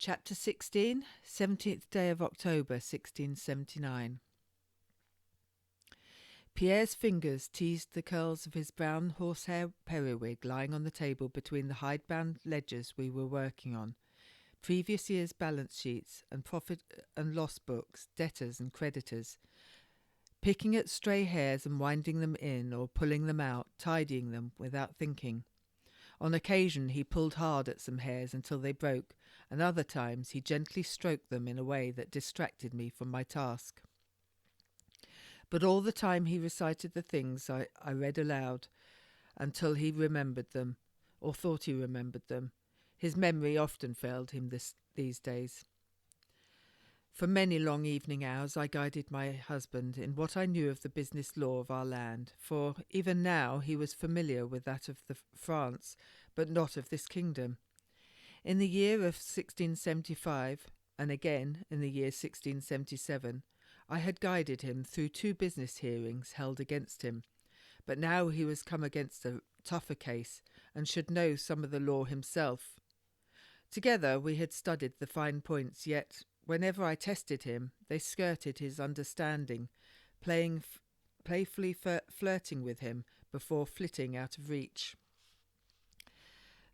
Chapter 16, 17th day of October, 1679. Pierre's fingers teased the curls of his brown horsehair periwig lying on the table between the hidebound ledgers we were working on. Previous year's balance sheets and profit and loss books, debtors and creditors. Picking at stray hairs and winding them in or pulling them out, tidying them without thinking. On occasion he pulled hard at some hairs until they broke, and other times he gently stroked them in a way that distracted me from my task. But all the time he recited the things I read aloud, until he remembered them, or thought he remembered them. His memory often failed him these days. For many long evening hours I guided my husband in what I knew of the business law of our land, for even now he was familiar with that of France, but not of this kingdom. In the year of 1675, and again in the year 1677, I had guided him through 2 business hearings held against him, but now he was come against a tougher case, and should know some of the law himself. Together we had studied the fine points, yet whenever I tested him, they skirted his understanding, playfully flirting with him before flitting out of reach.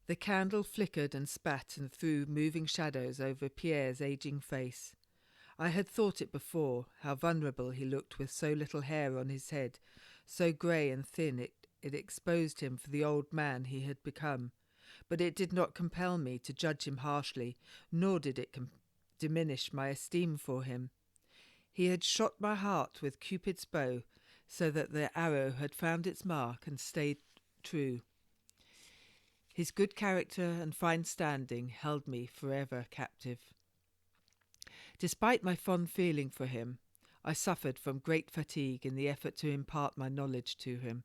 The candle flickered and spat and threw moving shadows over Pierre's ageing face. I had thought it before, how vulnerable he looked with so little hair on his head, so grey and thin it exposed him for the old man he had become. But it did not compel me to judge him harshly, nor did it diminish my esteem for him. He had shot my heart with Cupid's bow, so that the arrow had found its mark and stayed true. His good character and fine standing held me forever captive. Despite my fond feeling for him, I suffered from great fatigue in the effort to impart my knowledge to him.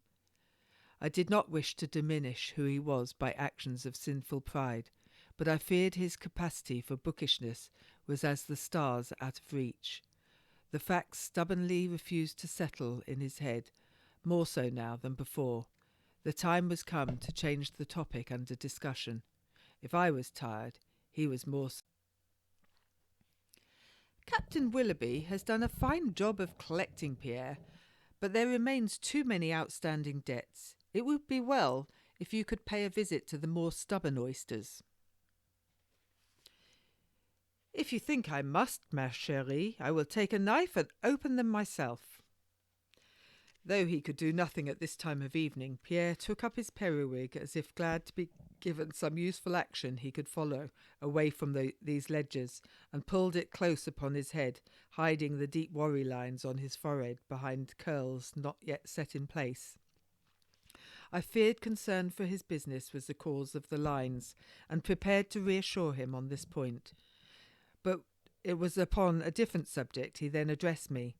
I did not wish to diminish who he was by actions of sinful pride, but I feared his capacity for bookishness was as the stars out of reach. The facts stubbornly refused to settle in his head, more so now than before. The time was come to change the topic under discussion. If I was tired, he was more so. Captain Willoughby has done a fine job of collecting, Pierre, but there remains too many outstanding debts. It would be well if you could pay a visit to the more stubborn oysters. If you think I must, ma chérie, I will take a knife and open them myself. Though he could do nothing at this time of evening, Pierre took up his periwig as if glad to be given some useful action he could follow away from these ledgers, and pulled it close upon his head, hiding the deep worry lines on his forehead behind curls not yet set in place. I feared concern for his business was the cause of the lines, and prepared to reassure him on this point. But it was upon a different subject he then addressed me.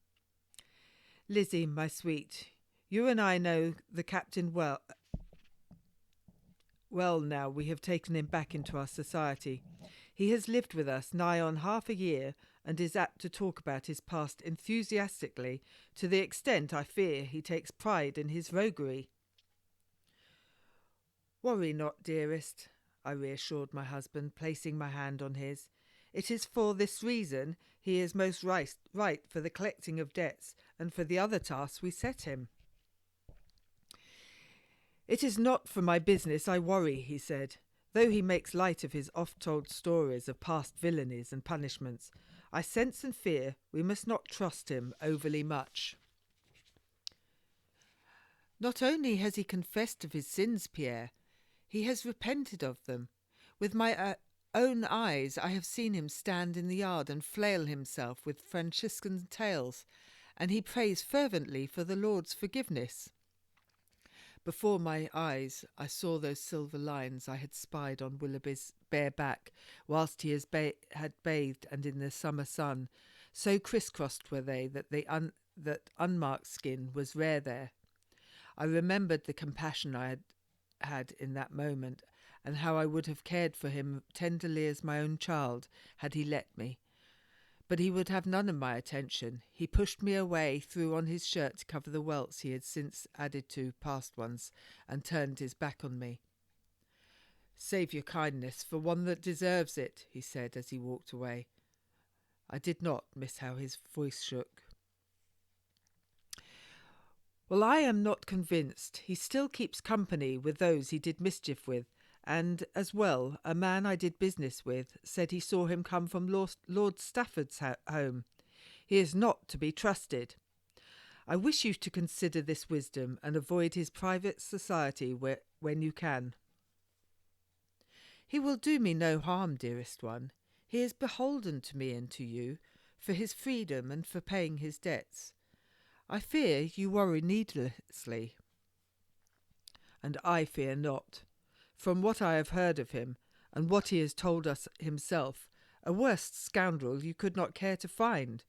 Lizzie, my sweet, you and I know the captain well. Well, now we have taken him back into our society. He has lived with us nigh on half a year, and is apt to talk about his past enthusiastically, to the extent, I fear, he takes pride in his roguery. Worry not, dearest, I reassured my husband, placing my hand on his. It is for this reason he is most right for the collecting of debts and for the other tasks we set him. It is not for my business I worry, he said, though he makes light of his oft-told stories of past villainies and punishments. I sense and fear we must not trust him overly much. Not only has he confessed of his sins, Pierre, he has repented of them. With my own eyes I have seen him stand in the yard and flail himself with Franciscan tales, and he prays fervently for the Lord's forgiveness. Before my eyes I saw those silver lines I had spied on Willoughby's bare back whilst he had bathed and in the summer sun. So criss-crossed were they that unmarked skin was rare there. I remembered the compassion I had in that moment, and how I would have cared for him tenderly as my own child had he let me. But he would have none of my attention. He pushed me away, threw on his shirt to cover the welts he had since added to past ones, and turned his back on me. Save your kindness for one that deserves it, he said as he walked away. I did not miss how his voice shook. Well, I am not convinced. He still keeps company with those he did mischief with, and, as well, a man I did business with said he saw him come from Lord Stafford's home. He is not to be trusted. I wish you to consider this wisdom and avoid his private society when you can. He will do me no harm, dearest one. He is beholden to me and to you, for his freedom and for paying his debts. I fear you worry needlessly. And I fear not. From what I have heard of him, and what he has told us himself, a worse scoundrel you could not care to find.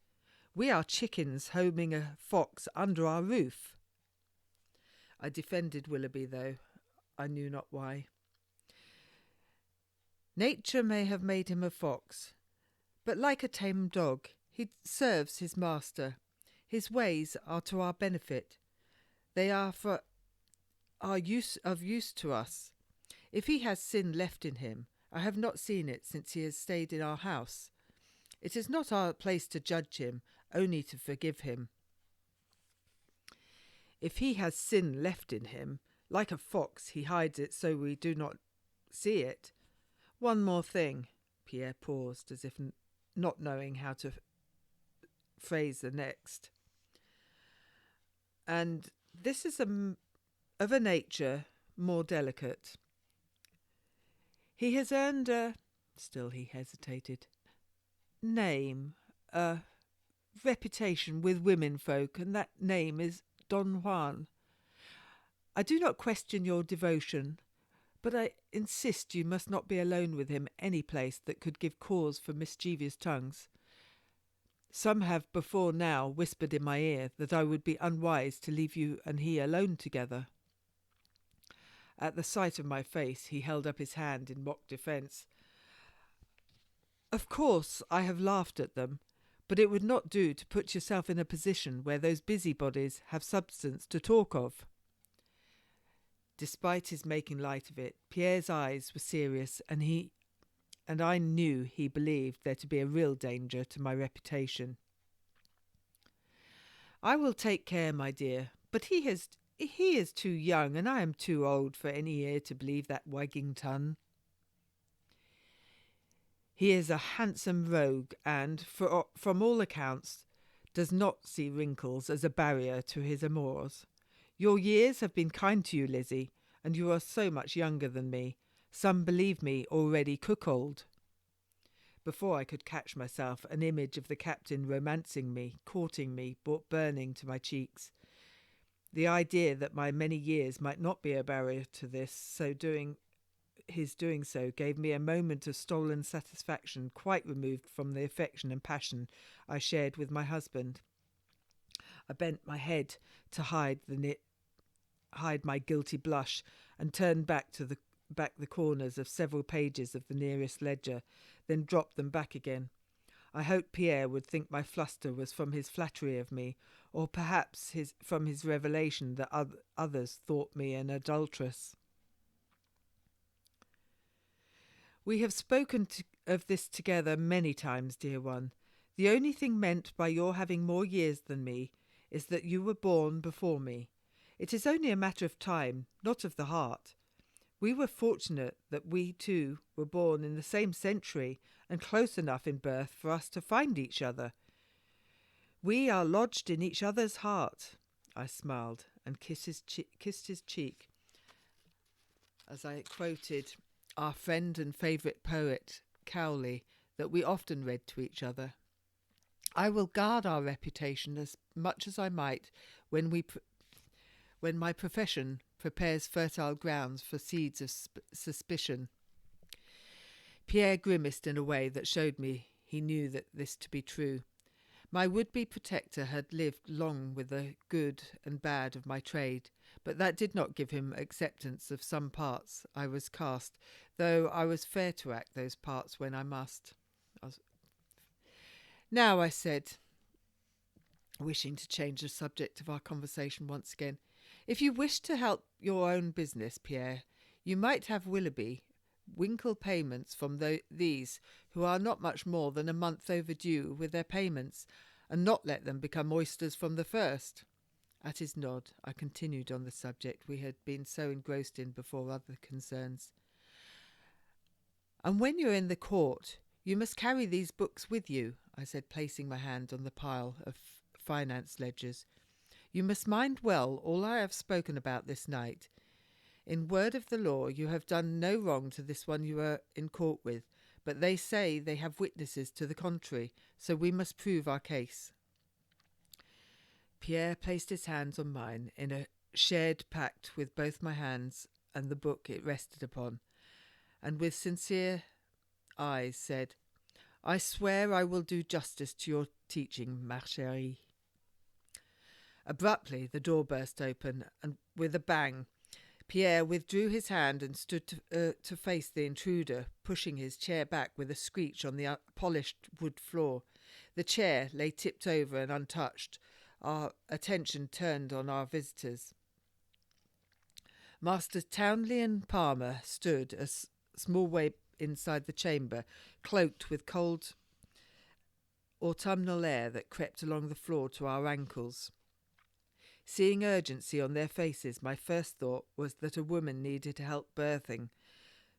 We are chickens homing a fox under our roof. I defended Willoughby, though I knew not why. Nature may have made him a fox, but like a tame dog, he serves his master. His ways are to our benefit. They are for our use to us. If he has sin left in him, I have not seen it since he has stayed in our house. It is not our place to judge him, only to forgive him. If he has sin left in him, like a fox he hides it so we do not see it. One more thing. Pierre paused, as if not knowing how to phrase the next. And this is of a nature more delicate. He has earned still he hesitated, name, a reputation with womenfolk, and that name is Don Juan. I do not question your devotion, but I insist you must not be alone with him any place that could give cause for mischievous tongues. Some have before now whispered in my ear that I would be unwise to leave you and he alone together. At the sight of my face, he held up his hand in mock defence. Of course, I have laughed at them, but it would not do to put yourself in a position where those busybodies have substance to talk of. Despite his making light of it, Pierre's eyes were serious, and I knew he believed there to be a real danger to my reputation. I will take care, my dear, but he is too young, and I am too old for any ear to believe that wagging tongue. He is a handsome rogue, and, from all accounts, does not see wrinkles as a barrier to his amours. Your years have been kind to you, Lizzie, and you are so much younger than me. Some believe me already cuckold. Before I could catch myself, an image of the captain romancing me, courting me, brought burning to my cheeks. The idea that my many years might not be a barrier to his doing so gave me a moment of stolen satisfaction quite removed from the affection and passion I shared with my husband. I bent my head to hide my guilty blush, and turned back the corners of several pages of the nearest ledger, then dropped them back again. I hoped Pierre would think my fluster was from his flattery of me, or perhaps from his revelation that others thought me an adulteress. We have spoken of this together many times, dear one. The only thing meant by your having more years than me is that you were born before me. It is only a matter of time, not of the heart. We were fortunate that we two were born in the same century and close enough in birth for us to find each other. We are lodged in each other's heart. I smiled and kissed his cheek as I quoted our friend and favourite poet, Cowley, that we often read to each other. I will guard our reputation as much as I might when my profession prepares fertile grounds for seeds of suspicion. Pierre grimaced in a way that showed me he knew that this to be true. My would-be protector had lived long with the good and bad of my trade, but that did not give him acceptance of some parts I was cast, though I was fair to act those parts when I must. Now, I said, wishing to change the subject of our conversation once again, if you wish to help your own business, Pierre, you might have Willoughby winkle payments from these who are not much more than a month overdue with their payments, and not let them become oysters from the first. At his nod, I continued on the subject we had been so engrossed in before other concerns. And when you're in the court, you must carry these books with you, I said, placing my hand on the pile of finance ledgers. You must mind well all I have spoken about this night. In word of the law, you have done no wrong to this one you are in court with, but they say they have witnesses to the contrary, so we must prove our case. Pierre placed his hands on mine in a shared pact with both my hands and the book it rested upon, and with sincere eyes said, I swear I will do justice to your teaching, ma chérie. Abruptly, the door burst open, and with a bang, Pierre withdrew his hand and stood to face the intruder, pushing his chair back with a screech on the polished wood floor. The chair lay tipped over and untouched, our attention turned on our visitors. Masters Townley and Palmer stood a small way inside the chamber, cloaked with cold autumnal air that crept along the floor to our ankles. Seeing urgency on their faces, my first thought was that a woman needed help birthing,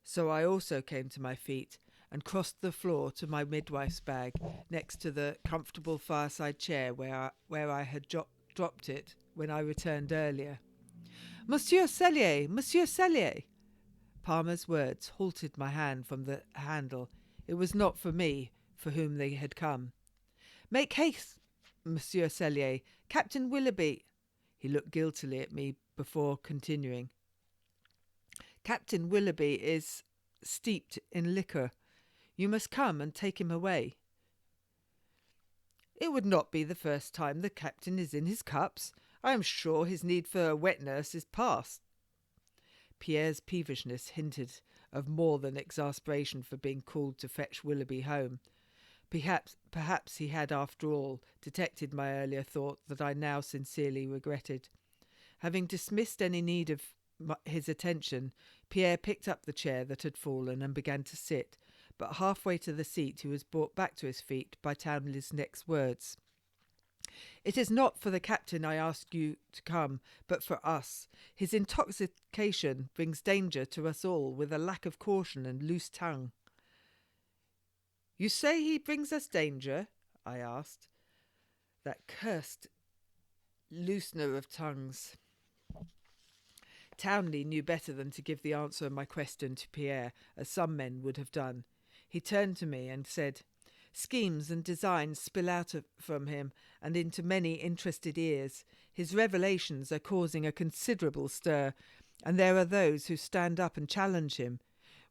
so I also came to my feet and crossed the floor to my midwife's bag next to the comfortable fireside chair where I had dropped it when I returned earlier. Monsieur Cellier! Monsieur Cellier! Palmer's words halted my hand from the handle. It was not for me for whom they had come. Make haste, Monsieur Cellier! Captain Willoughby! He looked guiltily at me before continuing. Captain Willoughby is steeped in liquor. You must come and take him away. It would not be the first time the captain is in his cups. I am sure his need for a wet nurse is past. Pierre's peevishness hinted of more than exasperation for being called to fetch Willoughby home. Perhaps he had, after all, detected my earlier thought that I now sincerely regretted. Having dismissed any need of his attention, Pierre picked up the chair that had fallen and began to sit, but halfway to the seat he was brought back to his feet by Townley's next words. It is not for the captain I ask you to come, but for us. His intoxication brings danger to us all, with a lack of caution and loose tongue. You say he brings us danger? I asked. That cursed loosener of tongues. Townley knew better than to give the answer of my question to Pierre, as some men would have done. He turned to me and said, Schemes and designs spill out from him and into many interested ears. His revelations are causing a considerable stir, and there are those who stand up and challenge him.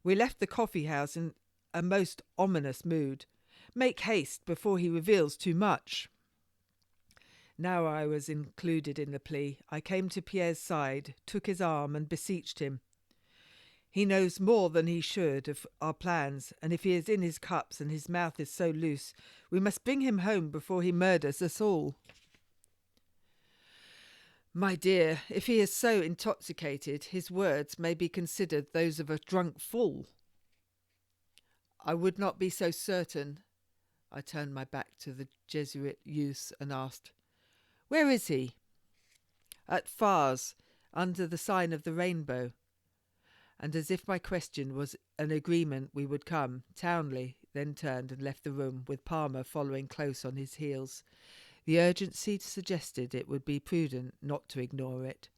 We left the coffee house in a most ominous mood. Make haste before he reveals too much. Now I was included in the plea. I came to Pierre's side, took his arm and beseeched him. He knows more than he should of our plans, and if he is in his cups and his mouth is so loose, we must bring him home before he murders us all. My dear, if he is so intoxicated, his words may be considered those of a drunk fool. I would not be so certain. I turned my back to the Jesuit youths and asked, Where is he? At Fars, under the sign of the rainbow. And as if my question was an agreement we would come, Townley then turned and left the room, with Palmer following close on his heels. The urgency suggested it would be prudent not to ignore it.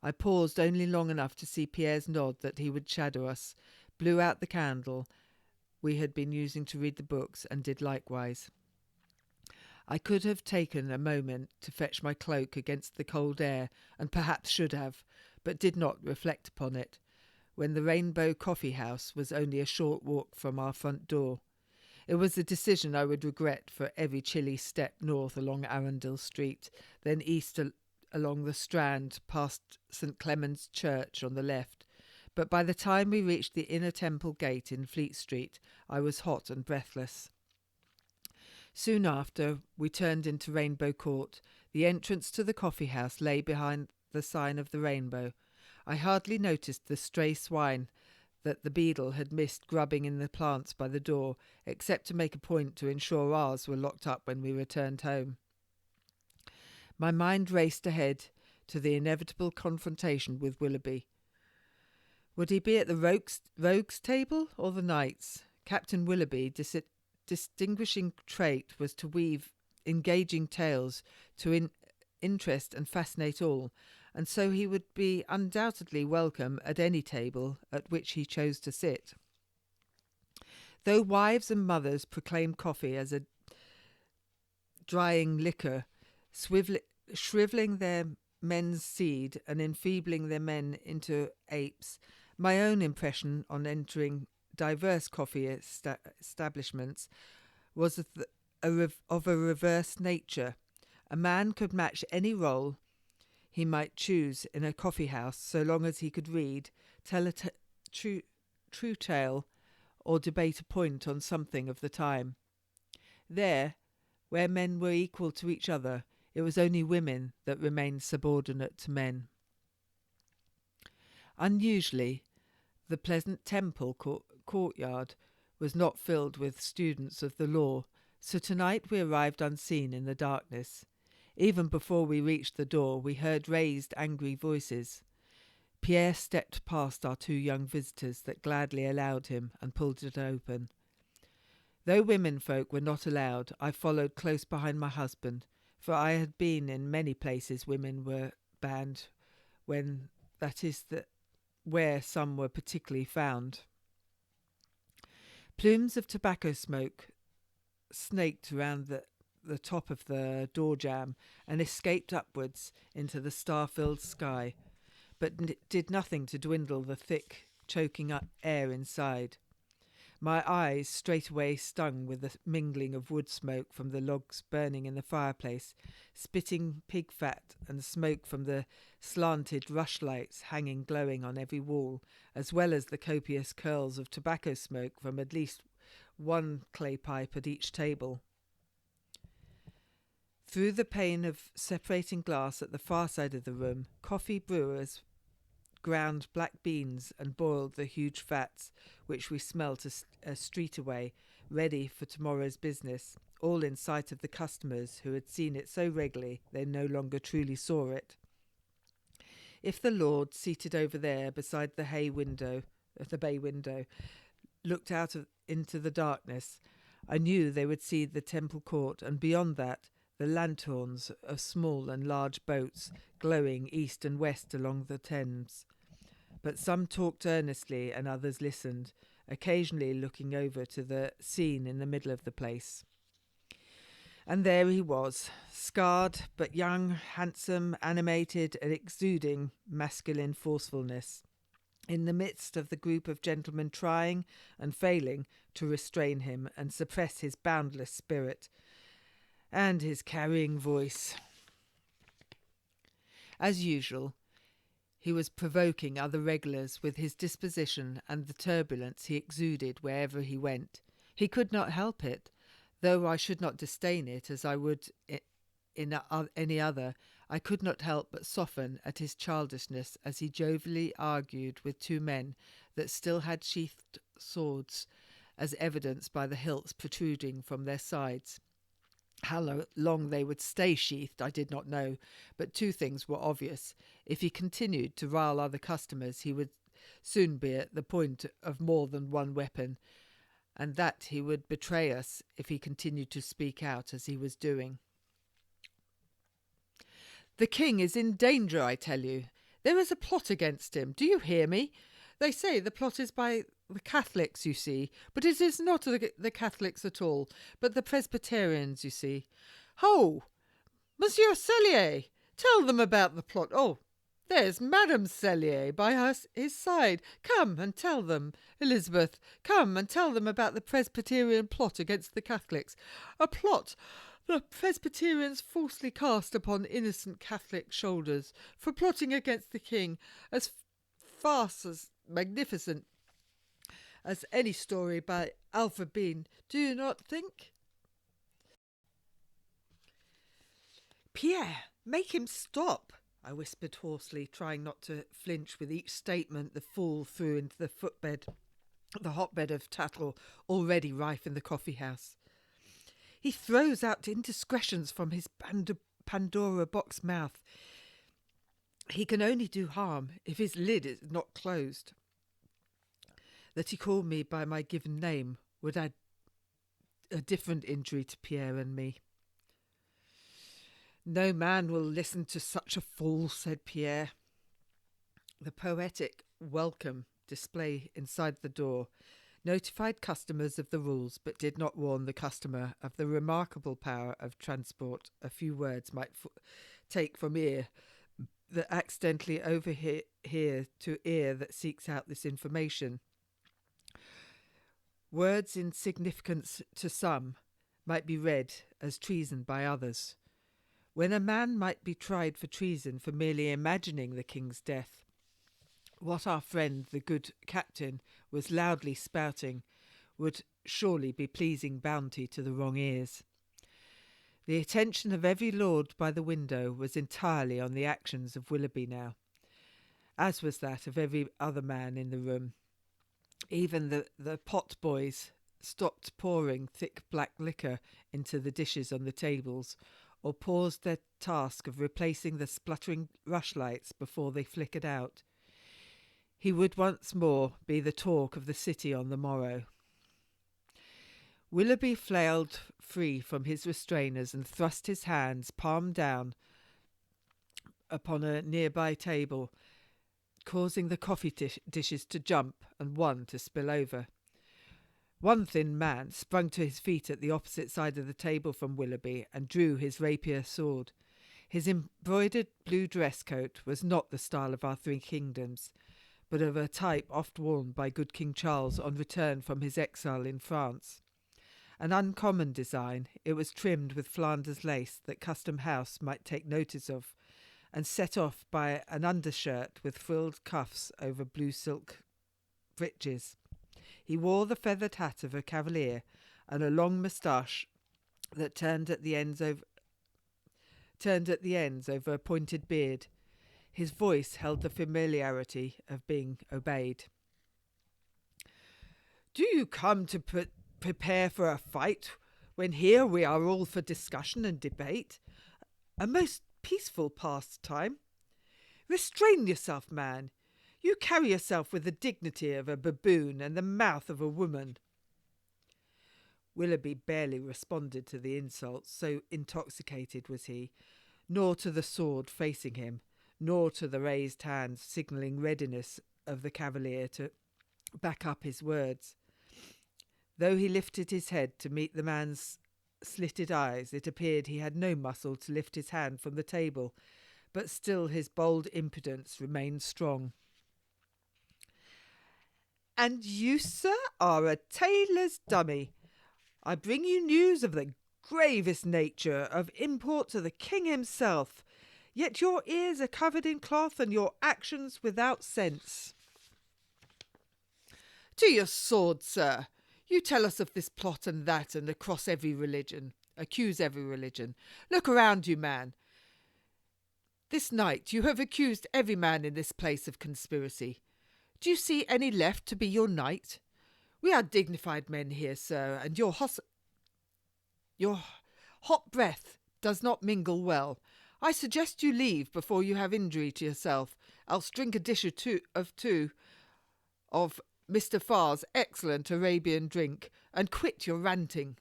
I paused only long enough to see Pierre's nod that he would shadow us, blew out the candle we had been using to read the books, and did likewise. I could have taken a moment to fetch my cloak against the cold air, and perhaps should have, but did not reflect upon it, when the Rainbow Coffee House was only a short walk from our front door. It was a decision I would regret for every chilly step north along Arundel Street, then east along the Strand past St. Clement's Church on the left. But by the time we reached the inner Temple Gate in Fleet Street, I was hot and breathless. Soon after, we turned into Rainbow Court. The entrance to the coffee house lay behind the sign of the rainbow. I hardly noticed the stray swine that the beadle had missed grubbing in the plants by the door, except to make a point to ensure ours were locked up when we returned home. My mind raced ahead to the inevitable confrontation with Willoughby. Would he be at the rogues' table or the knights? Captain Willoughby's distinguishing trait was to weave engaging tales to interest and fascinate all, and so he would be undoubtedly welcome at any table at which he chose to sit. Though wives and mothers proclaimed coffee as a drying liquor, shrivelling their men's seed and enfeebling their men into apes, my own impression on entering diverse coffee establishments was of a reverse nature. A man could match any role he might choose in a coffee house so long as he could read, tell a true tale, or debate a point on something of the time. There, where men were equal to each other, it was only women that remained subordinate to men. Unusually, the pleasant temple courtyard was not filled with students of the law, so tonight we arrived unseen in the darkness. Even before we reached the door, we heard raised, angry voices. Pierre stepped past our two young visitors that gladly allowed him and pulled it open. Though womenfolk were not allowed, I followed close behind my husband, for I had been in many places women were banned, where some were particularly found. Plumes of tobacco smoke snaked around the top of the door jamb and escaped upwards into the star-filled sky, but did nothing to dwindle the thick, choking air inside. My eyes straightway stung with the mingling of wood smoke from the logs burning in the fireplace, spitting pig fat and smoke from the slanted rushlights hanging glowing on every wall, as well as the copious curls of tobacco smoke from at least one clay pipe at each table. Through the pane of separating glass at the far side of the room, coffee brewers ground black beans and boiled the huge vats, which we smelt a street away, ready for tomorrow's business, all in sight of the customers who had seen it so regularly they no longer truly saw it. If the lord, seated over there beside the bay window, looked out into the darkness, I knew they would see the temple court, and beyond that, the lanthorns of small and large boats glowing east and west along the Thames. But some talked earnestly and others listened, occasionally looking over to the scene in the middle of the place. And there he was, scarred but young, handsome, animated, and exuding masculine forcefulness, in the midst of the group of gentlemen trying and failing to restrain him and suppress his boundless spirit and his carrying voice. As usual, he was provoking other regulars with his disposition and the turbulence he exuded wherever he went. He could not help it, though I should not disdain it as I would in any other. I could not help but soften at his childishness as he jovially argued with two men that still had sheathed swords, as evidenced by the hilts protruding from their sides. How long they would stay sheathed I did not know, but two things were obvious. If he continued to rile other customers, he would soon be at the point of more than one weapon, and that he would betray us if he continued to speak out as he was doing. "The king is in danger, I tell you. There is a plot against him. Do you hear me? They say the plot is by the Catholics, you see, but it is not the Catholics at all, but the Presbyterians, you see. Ho! Monsieur Cellier, tell them about the plot. Oh, there's Madame Cellier by his side. Come and tell them, Elizabeth, come and tell them about the Presbyterian plot against the Catholics. A plot the Presbyterians falsely cast upon innocent Catholic shoulders for plotting against the king, as fast as magnificent as any story by Alfred Bean, do you not think?" "Pierre, make him stop," I whispered hoarsely, trying not to flinch with each statement the fool threw into the hotbed of tattle already rife in the coffee house. He throws out indiscretions from his Pandora box mouth. He can only do harm if his lid is not closed. That he called me by my given name would add a different injury to Pierre and me. No man will listen to such a fool, said Pierre. The poetic welcome display inside the door notified customers of the rules, but did not warn the customer of the remarkable power of transport a few words might take from ear that accidentally overhear to ear that seeks out this information. Words in significance to some might be read as treason by others. When a man might be tried for treason for merely imagining the king's death, what our friend, the good captain, was loudly spouting would surely be pleasing bounty to the wrong ears. The attention of every lord by the window was entirely on the actions of Willoughby now, as was that of every other man in the room. Even the pot boys stopped pouring thick black liquor into the dishes on the tables, or paused their task of replacing the spluttering rushlights before they flickered out. He would once more be the talk of the city on the morrow. Willoughby flailed free from his restrainers and thrust his hands, palm down, upon a nearby table, causing the coffee dishes to jump and one to spill over. One thin man sprung to his feet at the opposite side of the table from Willoughby and drew his rapier sword. His embroidered blue dress coat was not the style of our three kingdoms, but of a type oft worn by good King Charles on return from his exile in France. An uncommon design, it was trimmed with Flanders lace that Custom House might take notice of, and set off by an undershirt with frilled cuffs over blue silk breeches. He wore the feathered hat of a cavalier and a long moustache that turned at the ends over a pointed beard. His voice held the familiarity of being obeyed. "Do you come to prepare for a fight when here we are all for discussion and debate? A most peaceful pastime. Restrain yourself, man. You carry yourself with the dignity of a baboon and the mouth of a woman." Willoughby barely responded to the insult, so intoxicated was he, nor to the sword facing him, nor to the raised hand signalling readiness of the cavalier to back up his words. Though he lifted his head to meet the man's slitted eyes, it appeared he had no muscle to lift his hand from the table, but still his bold impudence remained strong. "And you, sir, are a tailor's dummy. I bring you news of the gravest nature, of import to the king himself. Yet your ears are covered in cloth and your actions without sense." "To your sword, sir. You tell us of this plot and that, and accuse every religion. Look around you, man. This night you have accused every man in this place of conspiracy. Do you see any left to be your knight? We are dignified men here, sir, and your hot breath does not mingle well. I suggest you leave before you have injury to yourself, else drink a dish or two of Mr. Farr's excellent Arabian drink, and quit your ranting."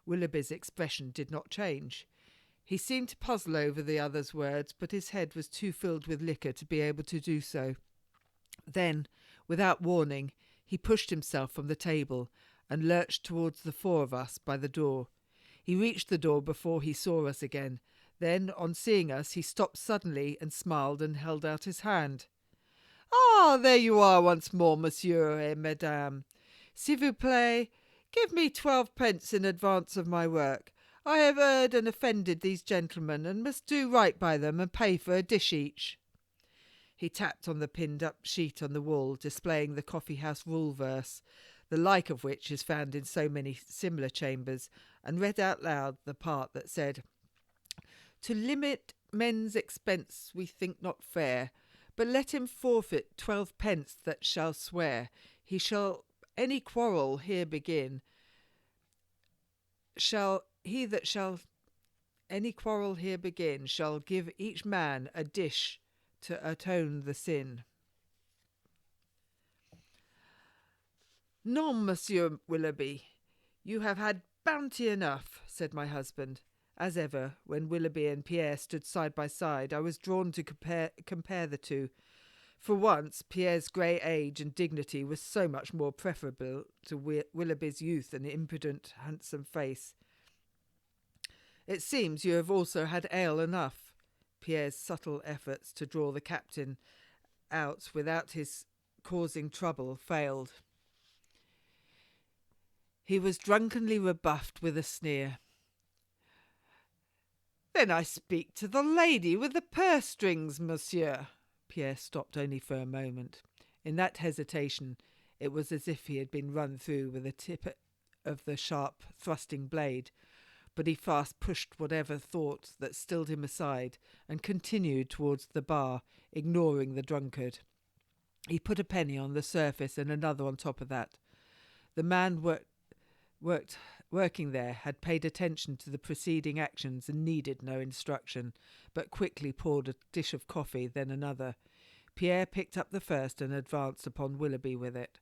Willoughby's expression did not change. He seemed to puzzle over the other's words, but his head was too filled with liquor to be able to do so. Then, without warning, he pushed himself from the table and lurched towards the four of us by the door. He reached the door before he saw us again. Then, on seeing us, he stopped suddenly and smiled and held out his hand. "Ah, there you are once more, monsieur et madame. S'il vous plaît, give me 12 pence in advance of my work. I have erred and offended these gentlemen, and must do right by them and pay for a dish each." He tapped on the pinned-up sheet on the wall, displaying the coffee-house rule verse, the like of which is found in so many similar chambers, and read out loud the part that said, To limit men's expense we think not fair, but let him forfeit 12 pence that shall swear. He shall any quarrel here begin, shall any quarrel here begin, shall give each man a dish to atone the sin. Non, Monsieur Willoughby, you have had bounty enough, said my husband. As ever, when Willoughby and Pierre stood side by side, I was drawn to compare the two. For once, Pierre's grey age and dignity was so much more preferable to Willoughby's youth and impudent, handsome face. It seems you have also had ale enough. Pierre's subtle efforts to draw the captain out without his causing trouble failed. He was drunkenly rebuffed with a sneer. Then I speak to the lady with the purse strings, monsieur. Pierre stopped only for a moment. In that hesitation, it was as if he had been run through with the tip of the sharp thrusting blade, but he fast pushed whatever thought that stilled him aside and continued towards the bar, ignoring the drunkard. He put a penny on the surface and another on top of that. The man working there had paid attention to the preceding actions and needed no instruction, but quickly poured a dish of coffee, then another. Pierre picked up the first and advanced upon Willoughby with it.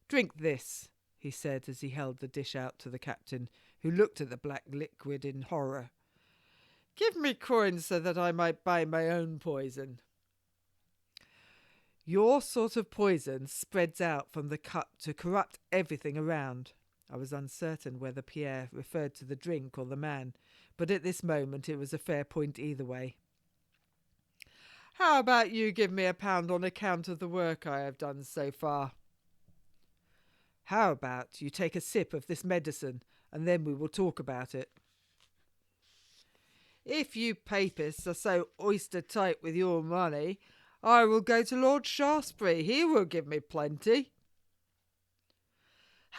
Drink this, he said as he held the dish out to the captain, who looked at the black liquid in horror. Give me coins so that I might buy my own poison. Your sort of poison spreads out from the cup to corrupt everything around. I was uncertain whether Pierre referred to the drink or the man, but at this moment it was a fair point either way. How about you give me £1 on account of the work I have done so far? How about you take a sip of this medicine, and then we will talk about it? If you papists are so oyster-tight with your money, I will go to Lord Shaftesbury. He will give me plenty.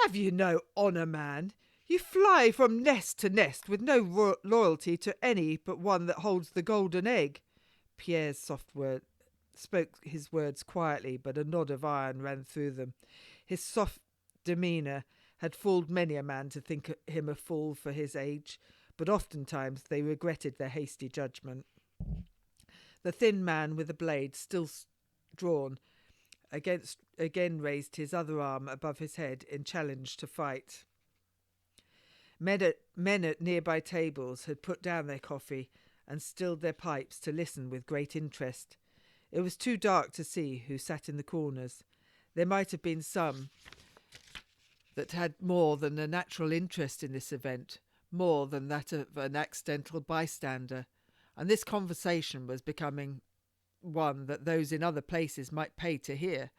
Have you no honour, man? You fly from nest to nest with no loyalty to any but one that holds the golden egg. Pierre's spoke his words quietly, but a nod of iron ran through them. His soft demeanour had fooled many a man to think him a fool for his age, but oftentimes they regretted their hasty judgment. The thin man with the blade still drawn again raised his other arm above his head in challenge to fight. Men at nearby tables had put down their coffee and stilled their pipes to listen with great interest. It was too dark to see who sat in the corners. There might have been some that had more than a natural interest in this event, more than that of an accidental bystander, and this conversation was becoming one that those in other places might pay to hear.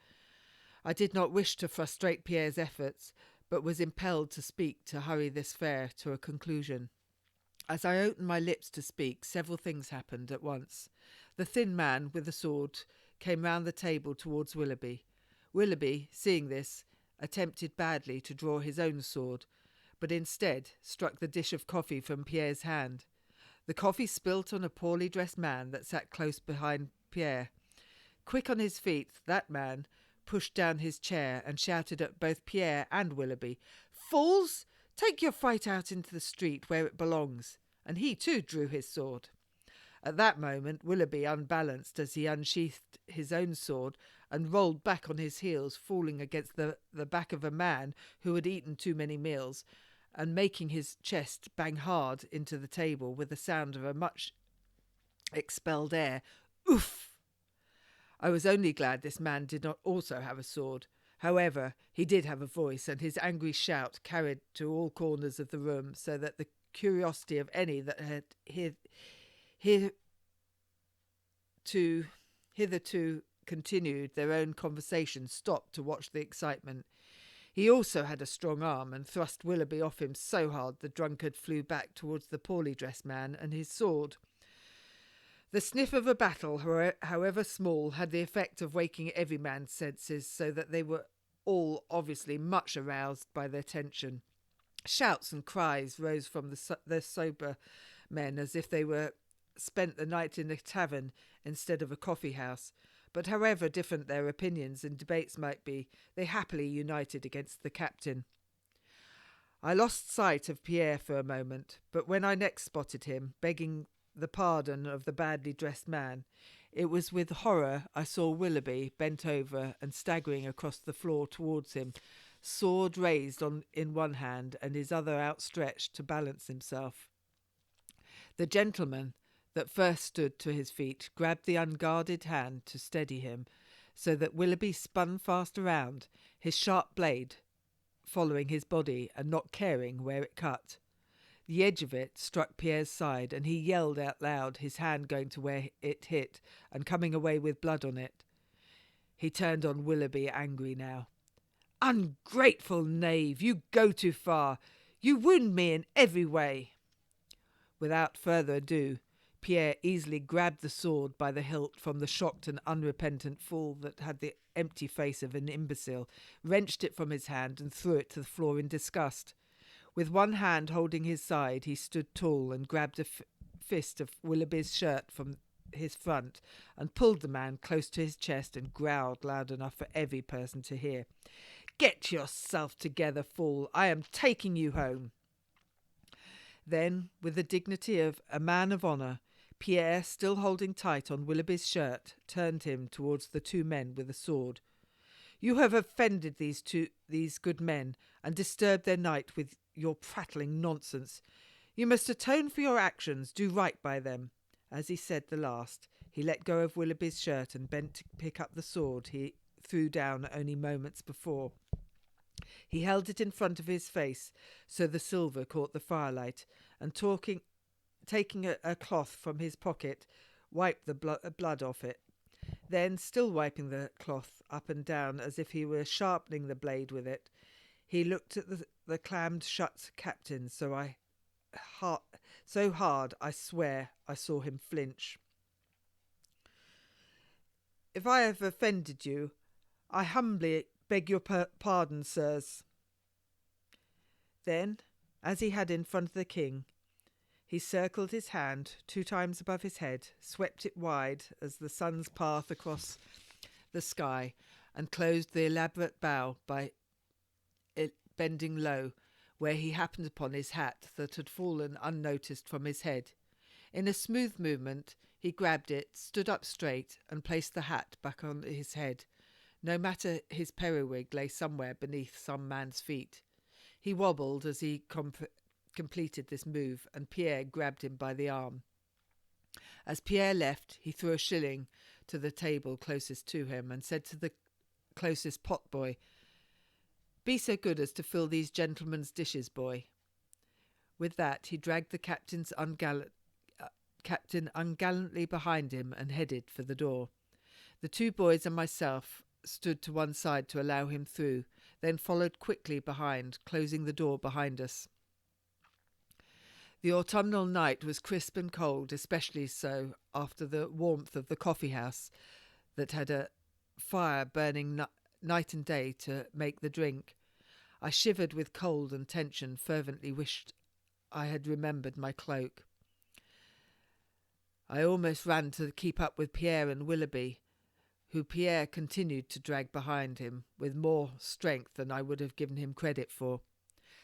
I did not wish to frustrate Pierre's efforts, but was impelled to speak to hurry this affair to a conclusion. As I opened my lips to speak, several things happened at once. The thin man with the sword came round the table towards Willoughby. Willoughby, seeing this, attempted badly to draw his own sword, but instead struck the dish of coffee from Pierre's hand. The coffee spilt on a poorly dressed man that sat close behind Pierre. Quick on his feet, that man pushed down his chair and shouted at both Pierre and Willoughby, "Fools! Take your fight out into the street where it belongs." And he too drew his sword. At that moment Willoughby unbalanced as he unsheathed his own sword and rolled back on his heels, falling against the back of a man who had eaten too many meals, and making his chest bang hard into the table with the sound of a much expelled air. Oof! I was only glad this man did not also have a sword. However, he did have a voice, and his angry shout carried to all corners of the room, so that the curiosity of any that had hitherto continued their own conversation stopped to watch the excitement. He also had a strong arm, and thrust Willoughby off him so hard the drunkard flew back towards the poorly dressed man and his sword. The sniff of a battle, however small, had the effect of waking every man's senses, so that they were all obviously much aroused by their tension. Shouts and cries rose from the sober men as if they were spent the night in a tavern instead of a coffee house. But however different their opinions and debates might be, they happily united against the captain. I lost sight of Pierre for a moment, but when I next spotted him, begging the pardon of the badly dressed man, it was with horror I saw Willoughby bent over and staggering across the floor towards him, sword raised in one hand and his other outstretched to balance himself. The gentleman that first stood to his feet grabbed the unguarded hand to steady him, so that Willoughby spun fast around, his sharp blade following his body and not caring where it cut. The edge of it struck Pierre's side, and he yelled out loud, his hand going to where it hit and coming away with blood on it. He turned on Willoughby, angry now. "Ungrateful knave, you go too far. You wound me in every way." Without further ado, Pierre easily grabbed the sword by the hilt from the shocked and unrepentant fool that had the empty face of an imbecile, wrenched it from his hand and threw it to the floor in disgust. With one hand holding his side, he stood tall and grabbed a fist of Willoughby's shirt from his front and pulled the man close to his chest and growled loud enough for every person to hear. "Get yourself together, fool. I am taking you home." Then, with the dignity of a man of honour, Pierre, still holding tight on Willoughby's shirt, turned him towards the two men with a sword. "You have offended these good men and disturbed their night with your prattling nonsense. You must atone for your actions, do right by them." As he said the last, he let go of Willoughby's shirt and bent to pick up the sword he threw down only moments before. He held it in front of his face so the silver caught the firelight, and taking a cloth from his pocket, wiped the blood off it. Then, still wiping the cloth up and down as if he were sharpening the blade with it, he looked at the clammed shut captain so hard I swear I saw him flinch. "If I have offended you, I humbly beg your pardon, sirs." Then, as he had in front of the king, he circled his hand 2 times above his head, swept it wide as the sun's path across the sky, and closed the elaborate bow by it bending low, where he happened upon his hat that had fallen unnoticed from his head. In a smooth movement, he grabbed it, stood up straight, and placed the hat back on his head. No matter, his periwig lay somewhere beneath some man's feet. He wobbled as he completed this move, and Pierre grabbed him by the arm. As Pierre left, he threw a shilling to the table closest to him and said to the closest potboy, "Be so good as to fill these gentlemen's dishes, boy." With that, he dragged the captain ungallantly behind him and headed for the door. The 2 boys and myself stood to one side to allow him through, then followed quickly behind, closing the door behind us. The autumnal night was crisp and cold, especially so after the warmth of the coffee house that had a fire burning night and day to make the drink. I shivered with cold and tension, fervently wished I had remembered my cloak. I almost ran to keep up with Pierre and Willoughby, who Pierre continued to drag behind him with more strength than I would have given him credit for.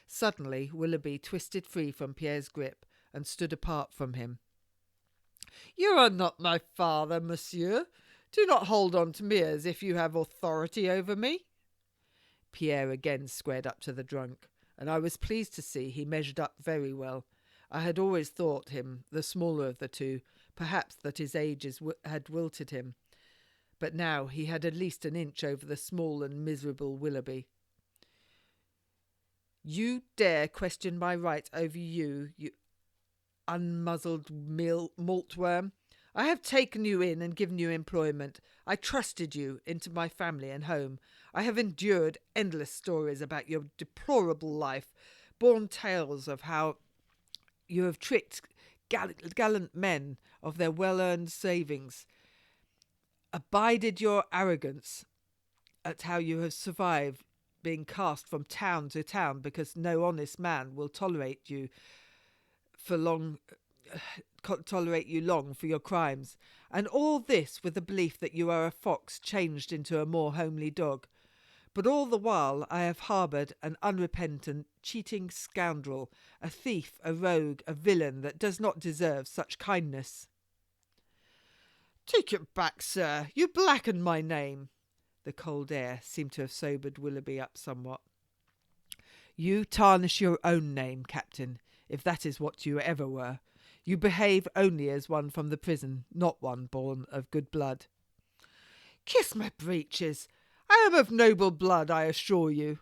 Suddenly, Willoughby twisted free from Pierre's grip and stood apart from him. "You are not my father, monsieur. Do not hold on to me as if you have authority over me." Pierre again squared up to the drunk, and I was pleased to see he measured up very well. I had always thought him the smaller of the two, perhaps that his age had wilted him. But now he had at least an inch over the small and miserable Willoughby. "You dare question my right over you, you unmuzzled maltworm? I have taken you in and given you employment. I trusted you into my family and home. I have endured endless stories about your deplorable life, borne tales of how you have tricked gallant men of their well-earned savings, abided your arrogance at how you have survived being cast from town to town because no honest man will tolerate you for long tolerate you long for your crimes, and all this with the belief that you are a fox changed into a more homely dog. But all the while I have harboured an unrepentant, cheating scoundrel, a thief, a rogue, a villain that does not deserve such kindness." "Take it back, sir. You blackened my name." The cold air seemed to have sobered Willoughby up somewhat. "You tarnish your own name, Captain, if that is what you ever were. You behave only as one from the prison, not one born of good blood." "Kiss my breeches. I am of noble blood, I assure you."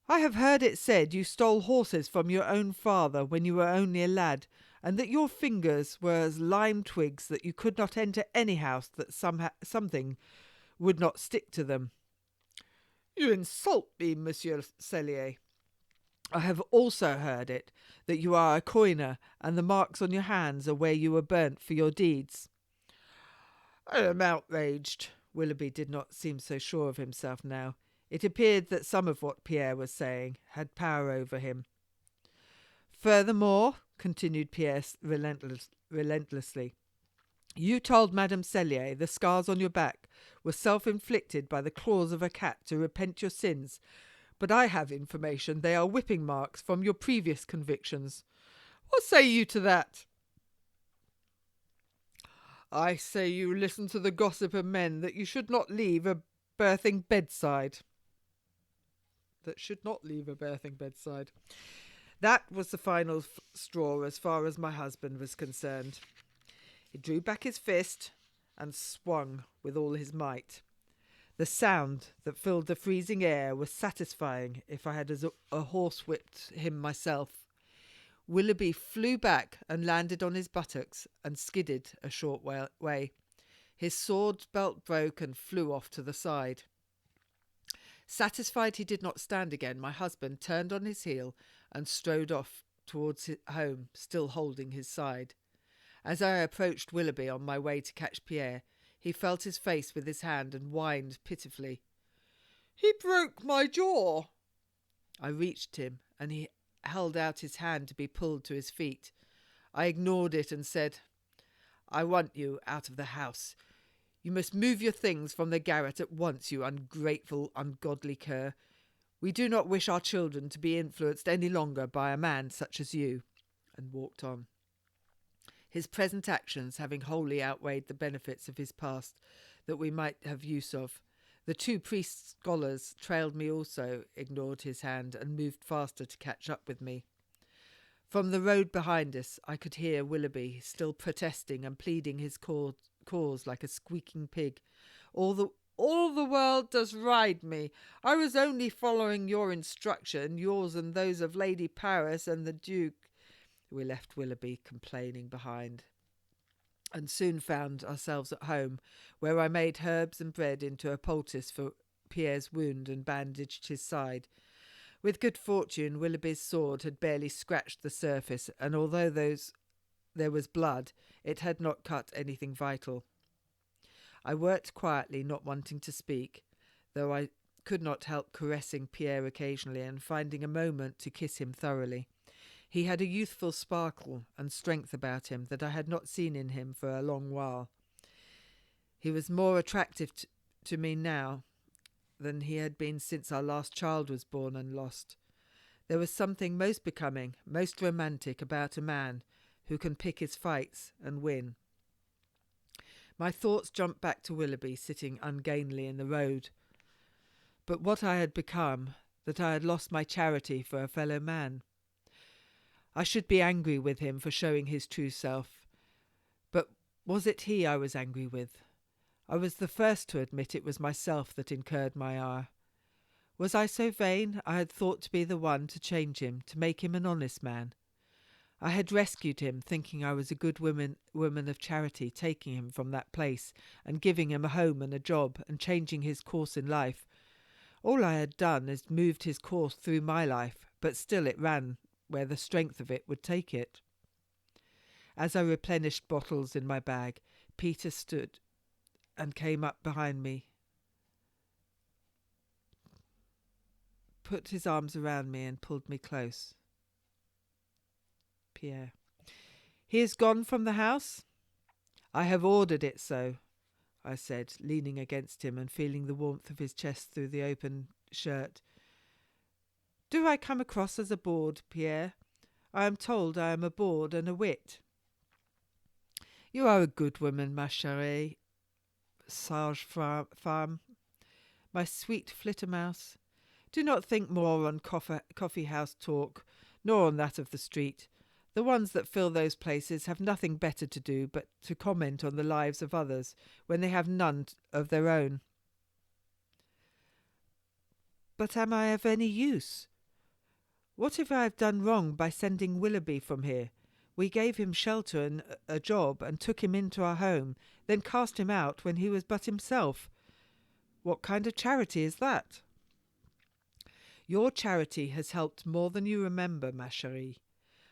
"I have heard it said you stole horses from your own father when you were only a lad, and that your fingers were as lime twigs, that you could not enter any house that something would not stick to them." "You insult me, Monsieur Cellier." "I have also heard it, that you are a coiner, and the marks on your hands are where you were burnt for your deeds." "I am outraged." Willoughby did not seem so sure of himself now. It appeared that some of what Pierre was saying had power over him. "Furthermore," continued Pierre relentlessly, "you told Madame Cellier the scars on your back were self-inflicted by the claws of a cat to repent your sins, but I have information they are whipping marks from your previous convictions. What say you to that?" "I say you listen to the gossip of men that you should not leave a birthing bedside." That was the final straw as far as my husband was concerned. He drew back his fist and swung with all his might. The sound that filled the freezing air was satisfying if I had a horsewhipped him myself. Willoughby flew back and landed on his buttocks and skidded a short way. His sword belt broke and flew off to the side. Satisfied he did not stand again, my husband turned on his heel and strode off towards his home, still holding his side. As I approached Willoughby on my way to catch Pierre, he felt his face with his hand and whined pitifully. "He broke my jaw." I reached him, and he held out his hand to be pulled to his feet. I ignored it and said, "I want you out of the house. You must move your things from the garret at once, you ungrateful, ungodly cur. We do not wish our children to be influenced any longer by a man such as you," and walked on. His present actions having wholly outweighed the benefits of his past that we might have use of, the two priest-scholars trailed me also, ignored his hand, and moved faster to catch up with me. From the road behind us I could hear Willoughby still protesting and pleading his cause like a squeaking pig. All the world does ride me. I was only following your instruction, yours and those of Lady Paris and the Duke." We left Willoughby complaining behind, and soon found ourselves at home, where I made herbs and bread into a poultice for Pierre's wound and bandaged his side. With good fortune, Willoughby's sword had barely scratched the surface, and although there was blood, it had not cut anything vital. I worked quietly, not wanting to speak, though I could not help caressing Pierre occasionally and finding a moment to kiss him thoroughly. He had a youthful sparkle and strength about him that I had not seen in him for a long while. He was more attractive to me now than he had been since our last child was born and lost. There was something most becoming, most romantic about a man who can pick his fights and win. My thoughts jumped back to Willoughby sitting ungainly in the road. But what I had become, that I had lost my charity for a fellow man. I should be angry with him for showing his true self. But was it he I was angry with? I was the first to admit it was myself that incurred my ire. Was I so vain I had thought to be the one to change him, to make him an honest man? I had rescued him, thinking I was a good woman of charity, taking him from that place and giving him a home and a job and changing his course in life. All I had done is moved his course through my life, but still it ran where the strength of it would take it. As I replenished bottles in my bag, Peter stood and came up behind me, put his arms around me and pulled me close. Pierre. He is gone from the house? I have ordered it so, I said, leaning against him and feeling the warmth of his chest through the open shirt. Do I come across as a bawd, Pierre? I am told I am a bawd and a wit. You are a good woman, ma chère sage femme, my sweet flittermouse. Do not think more on coffee-house talk, nor on that of the street. The ones that fill those places have nothing better to do but to comment on the lives of others when they have none of their own. But am I of any use? What if I have done wrong by sending Willoughby from here? We gave him shelter and a job and took him into our home, then cast him out when he was but himself. What kind of charity is that? Your charity has helped more than you remember, ma chérie.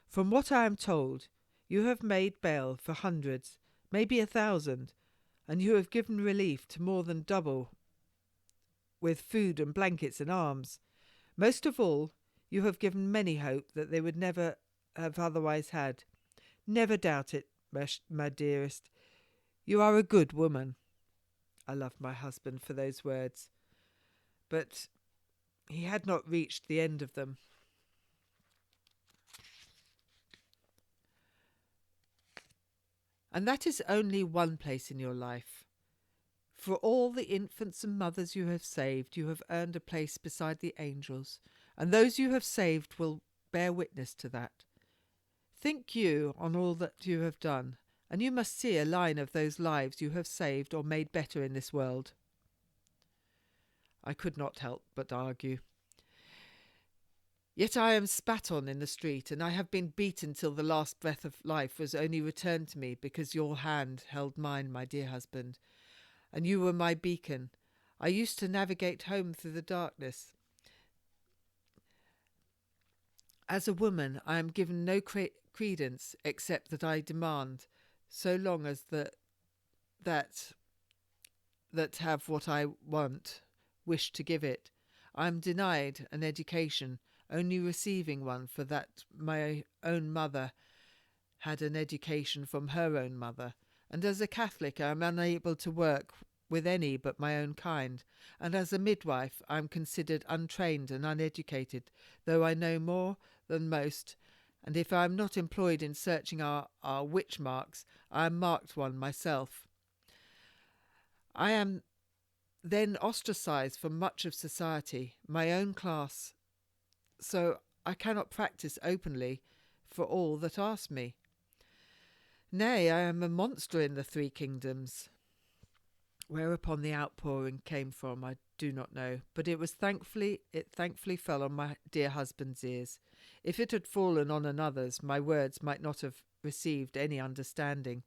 From what I am told, you have made bail for hundreds, maybe 1,000, and you have given relief to more than double, with food and blankets and arms. Most of all, you have given many hope that they would never have otherwise had. Never doubt it, my dearest. You are a good woman. I loved my husband for those words, but he had not reached the end of them. And that is only one place in your life. For all the infants and mothers you have saved, you have earned a place beside the angels, and those you have saved will bear witness to that. Think you on all that you have done, and you must see a line of those lives you have saved or made better in this world. I could not help but argue. Yet I am spat on in the street, and I have been beaten till the last breath of life was only returned to me because your hand held mine, my dear husband, and you were my beacon. I used to navigate home through the darkness. As a woman, I am given no credence except that I demand, so long as that have what I want, wish to give it. I am denied an education, only receiving one for that my own mother had an education from her own mother, and as a Catholic I am unable to work with any but my own kind, and as a midwife I am considered untrained and uneducated, though I know more than most, and if I am not employed in searching our witch marks, I am marked one myself. I am then ostracized from much of society, my own class, so I cannot practice openly for all that ask me. Nay, I am a monster in the 3 kingdoms. Whereupon the outpouring came from, I do not know, but it thankfully fell on my dear husband's ears. If it had fallen on another's, my words might not have received any understanding.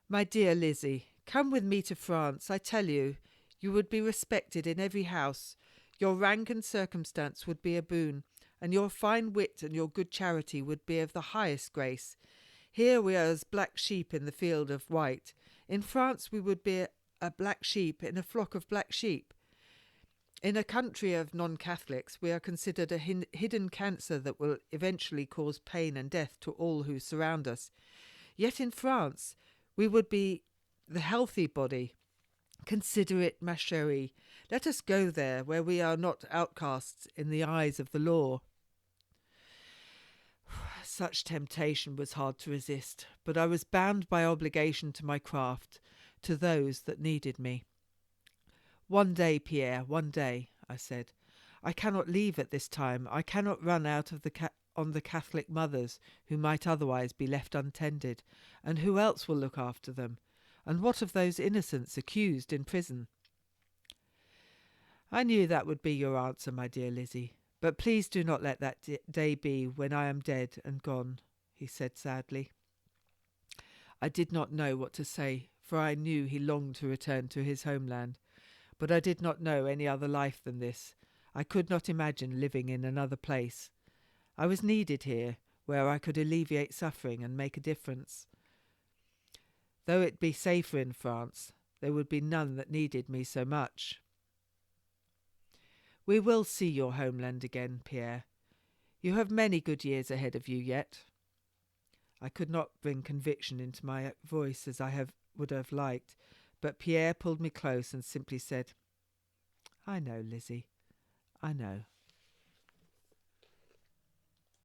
My dear Lizzie, come with me to France. I tell you, you would be respected in every house. Your rank and circumstance would be a boon, and your fine wit and your good charity would be of the highest grace. Here we are as black sheep in the field of white. In France we would be a black sheep in a flock of black sheep. In a country of non-Catholics we are considered a hidden cancer that will eventually cause pain and death to all who surround us. Yet in France we would be the healthy body. Consider it, ma chérie. Let us go there, where we are not outcasts in the eyes of the law. Such temptation was hard to resist, but I was bound by obligation to my craft, to those that needed me. One day, Pierre, one day, I said. I cannot leave at this time. I cannot run out of on the Catholic mothers, who might otherwise be left untended, and who else will look after them? And what of those innocents accused in prison? I knew that would be your answer, my dear Lizzie, but please do not let that day be when I am dead and gone, he said sadly. I did not know what to say, for I knew he longed to return to his homeland, but I did not know any other life than this. I could not imagine living in another place. I was needed here, where I could alleviate suffering and make a difference. Though it be safer in France, there would be none that needed me so much. We will see your homeland again, Pierre. You have many good years ahead of you yet. I could not bring conviction into my voice as I would have liked, but Pierre pulled me close and simply said, I know, Lizzie, I know.